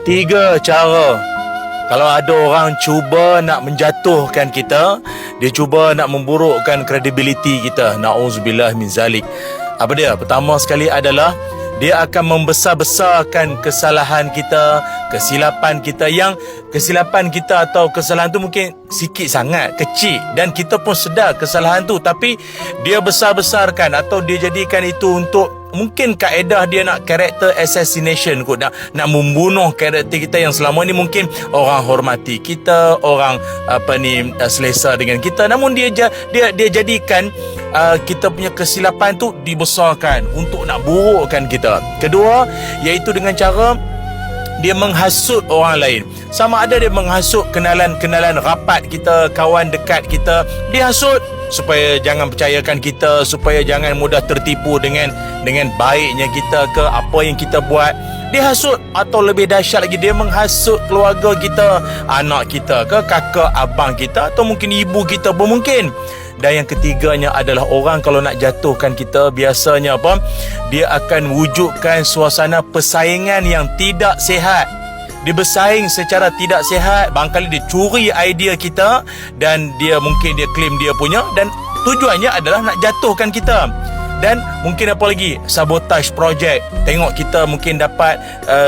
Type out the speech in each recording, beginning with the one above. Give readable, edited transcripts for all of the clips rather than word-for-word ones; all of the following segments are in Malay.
Tiga cara. Kalau ada orang cuba nak menjatuhkan kita, dia cuba nak memburukkan kredibiliti kita. Na'udzubillah min zalik. Apa dia? Pertama sekali adalah dia akan membesar-besarkan kesalahan kita, kesilapan kita, yang kesilapan kita atau kesalahan tu mungkin sikit sangat, kecil, dan kita pun sedar kesalahan tu, tapi dia besar-besarkan atau dia jadikan itu untuk mungkin kaedah dia nak character assassination kot, nak membunuh karakter kita yang selama ni mungkin orang hormati kita, orang selesa dengan kita, namun dia jadikan kita punya kesilapan tu dibesarkan untuk nak burukkan kita. Kedua, iaitu dengan cara dia menghasut orang lain. Sama ada dia menghasut kenalan rapat kita, kawan dekat kita, dia hasut supaya jangan percayakan kita, supaya jangan mudah tertipu dengan baiknya kita ke apa yang kita buat. Dia hasut, atau lebih dahsyat lagi, dia menghasut keluarga kita, anak kita ke, kakak abang kita, atau mungkin ibu kita pun mungkin. Dan yang ketiganya adalah orang kalau nak jatuhkan kita, biasanya apa? Dia akan wujudkan suasana persaingan yang tidak sihat. Dia bersaing secara tidak sihat, barangkali dia curi idea kita dan dia mungkin dia claim dia punya, dan tujuannya adalah nak jatuhkan kita. Dan mungkin apa lagi, sabotage projek. Tengok kita mungkin dapat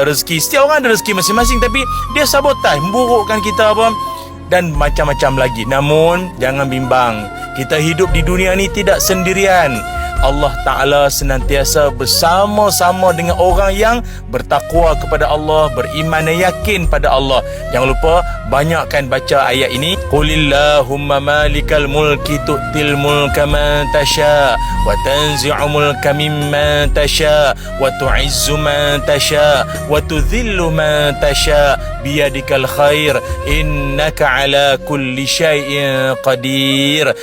rezeki, setiap orang ada rezeki masing-masing, tapi dia sabotage, memburukkan kita apa, dan macam-macam lagi. Namun jangan bimbang, kita hidup di dunia ni tidak sendirian. Allah Ta'ala senantiasa bersama-sama dengan orang yang bertakwa kepada Allah, beriman dan yakin pada Allah. Jangan lupa banyakkan baca ayat ini. Qulillahumma malikal mulki tu'til mulka man tasha wa tanzi'u mulka mimman tasha wa tu'izzu man tasha wa tudhillu man tasha biyadikal khair innaka ala kulli syai'in qadir.